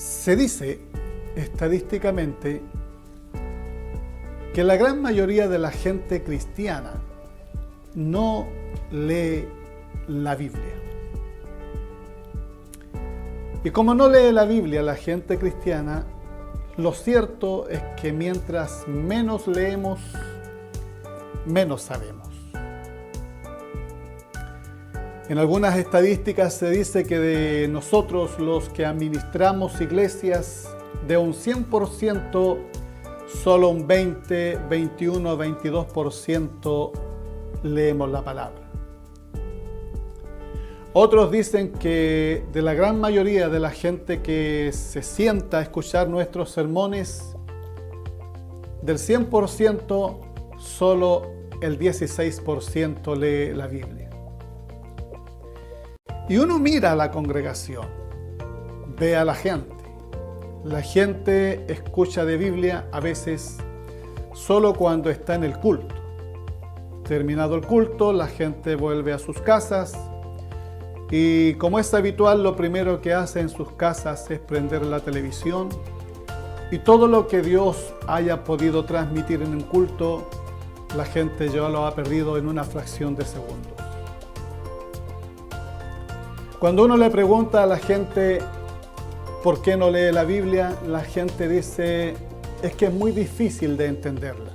Se dice estadísticamente que la gran mayoría de la gente cristiana no lee la Biblia. Y como no lee la Biblia la gente cristiana, lo cierto es que mientras menos leemos, menos sabemos. En algunas estadísticas se dice que de nosotros los que administramos iglesias, de un 100%, solo un 20, 21, 22% leemos la palabra. Otros dicen que de la gran mayoría de la gente que se sienta a escuchar nuestros sermones, del 100%, solo el 16% lee la Biblia. Y uno mira a la congregación, ve a la gente. La gente escucha de Biblia a veces solo cuando está en el culto. Terminado el culto, la gente vuelve a sus casas y, como es habitual, lo primero que hace en sus casas es prender la televisión y todo lo que Dios haya podido transmitir en el culto, la gente ya lo ha perdido en una fracción de segundos. Cuando uno le pregunta a la gente por qué no lee la Biblia, la gente dice, es que es muy difícil de entenderla.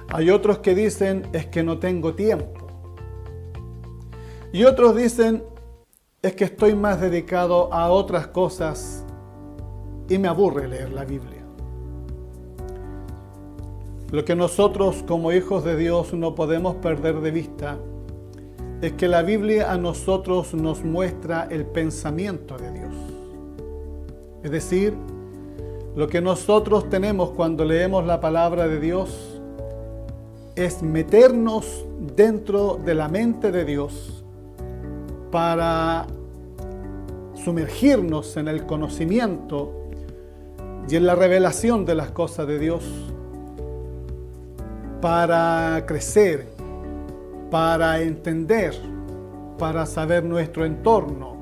Hay otros que dicen, es que no tengo tiempo. Y otros dicen, es que estoy más dedicado a otras cosas y me aburre leer la Biblia. Lo que nosotros como hijos de Dios no podemos perder de vista es que la Biblia a nosotros nos muestra el pensamiento de Dios. Es decir, lo que nosotros tenemos cuando leemos la palabra de Dios es meternos dentro de la mente de Dios para sumergirnos en el conocimiento y en la revelación de las cosas de Dios, para crecer, para entender, para saber nuestro entorno,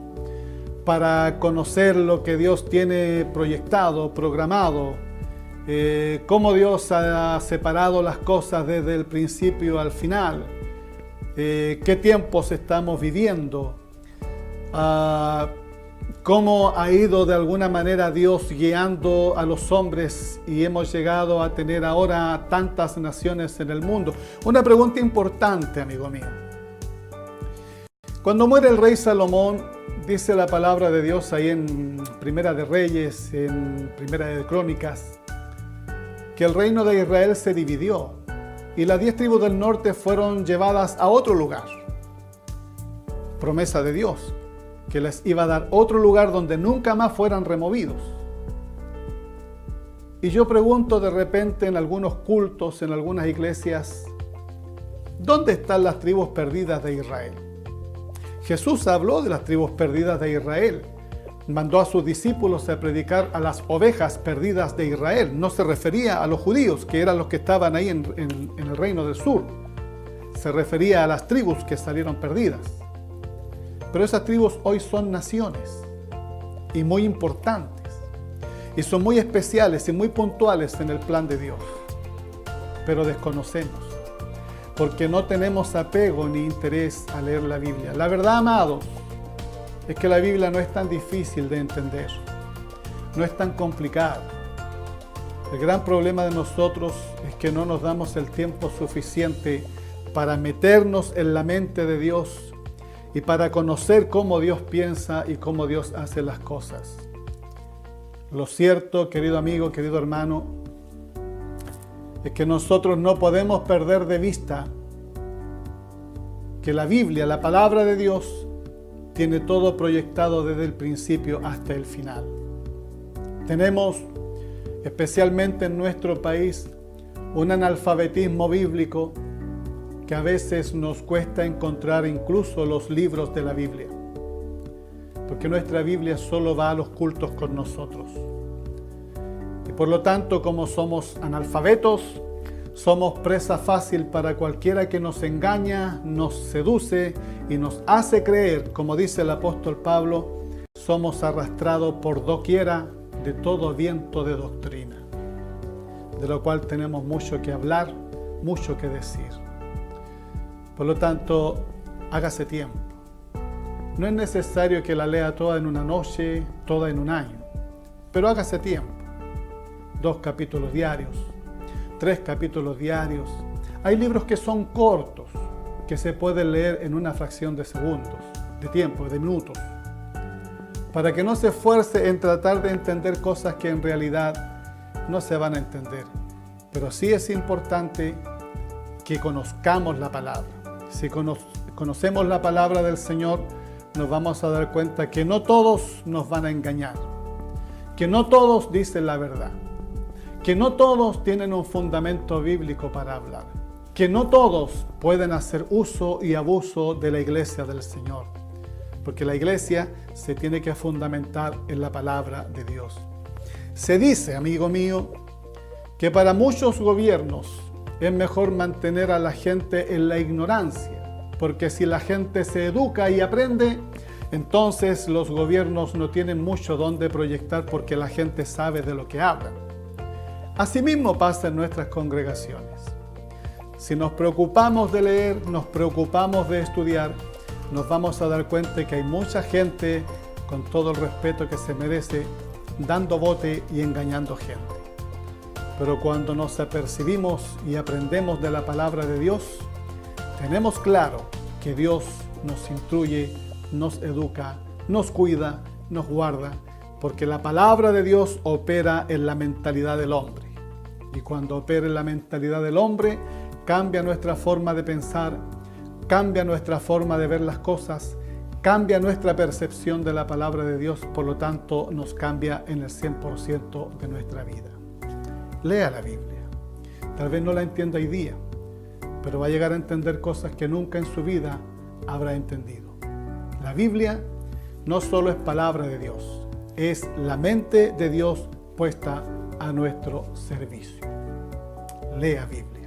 para conocer lo que Dios tiene proyectado, programado, cómo Dios ha separado las cosas desde el principio al final, qué tiempos estamos viviendo, cómo ha ido de alguna manera Dios guiando a los hombres y hemos llegado a tener ahora tantas naciones en el mundo. Una pregunta importante, amigo mío. Cuando muere el rey Salomón, dice la palabra de Dios ahí en Primera de Reyes, en Primera de Crónicas, que el reino de Israel se dividió y las 10 tribus del norte fueron llevadas a otro lugar. Promesa de Dios, que les iba a dar otro lugar donde nunca más fueran removidos. Y yo pregunto de repente en algunos cultos, en algunas iglesias, ¿dónde están las tribus perdidas de Israel? Jesús habló de las tribus perdidas de Israel. Mandó a sus discípulos a predicar a las ovejas perdidas de Israel. No se refería a los judíos, que eran los que estaban ahí en el reino del sur. Se refería a las tribus que salieron perdidas. Pero esas tribus hoy son naciones y muy importantes. Y son muy especiales y muy puntuales en el plan de Dios. Pero desconocemos, porque no tenemos apego ni interés a leer la Biblia. La verdad, amados, es que la Biblia no es tan difícil de entender, no es tan complicada. El gran problema de nosotros es que no nos damos el tiempo suficiente para meternos en la mente de Dios y para conocer cómo Dios piensa y cómo Dios hace las cosas. Lo cierto, querido amigo, querido hermano, es que nosotros no podemos perder de vista que la Biblia, la palabra de Dios, tiene todo proyectado desde el principio hasta el final. Tenemos, especialmente en nuestro país, un analfabetismo bíblico que a veces nos cuesta encontrar incluso los libros de la Biblia, porque nuestra Biblia solo va a los cultos con nosotros. Y por lo tanto, como somos analfabetos, somos presa fácil para cualquiera que nos engaña, nos seduce y nos hace creer, como dice el apóstol Pablo, somos arrastrados por doquiera de todo viento de doctrina, de lo cual tenemos mucho que hablar, mucho que decir. Por lo tanto, hágase tiempo. No es necesario que la lea toda en una noche, toda en un año, pero hágase tiempo. 2 capítulos diarios, 3 capítulos diarios. Hay libros que son cortos, que se pueden leer en una fracción de segundos, de tiempo, de minutos, para que no se esfuerce en tratar de entender cosas que en realidad no se van a entender. Pero sí es importante que conozcamos la palabra. Si conocemos la palabra del Señor, nos vamos a dar cuenta que no todos nos van a engañar, que no todos dicen la verdad, que no todos tienen un fundamento bíblico para hablar, que no todos pueden hacer uso y abuso de la iglesia del Señor, porque la iglesia se tiene que fundamentar en la palabra de Dios. Se dice, amigo mío, que para muchos gobiernos es mejor mantener a la gente en la ignorancia, porque si la gente se educa y aprende, entonces los gobiernos no tienen mucho donde proyectar porque la gente sabe de lo que hablan. Asimismo pasa en nuestras congregaciones. Si nos preocupamos de leer, nos preocupamos de estudiar, nos vamos a dar cuenta de que hay mucha gente, con todo el respeto que se merece, dando bote y engañando gente. Pero cuando nos apercibimos y aprendemos de la palabra de Dios, tenemos claro que Dios nos instruye, nos educa, nos cuida, nos guarda, porque la palabra de Dios opera en la mentalidad del hombre. Y cuando opera en la mentalidad del hombre, cambia nuestra forma de pensar, cambia nuestra forma de ver las cosas, cambia nuestra percepción de la palabra de Dios, por lo tanto nos cambia en el 100% de nuestra vida. Lea la Biblia. Tal vez no la entienda hoy día, pero va a llegar a entender cosas que nunca en su vida habrá entendido. La Biblia no solo es palabra de Dios, es la mente de Dios puesta a nuestro servicio. Lea Biblia.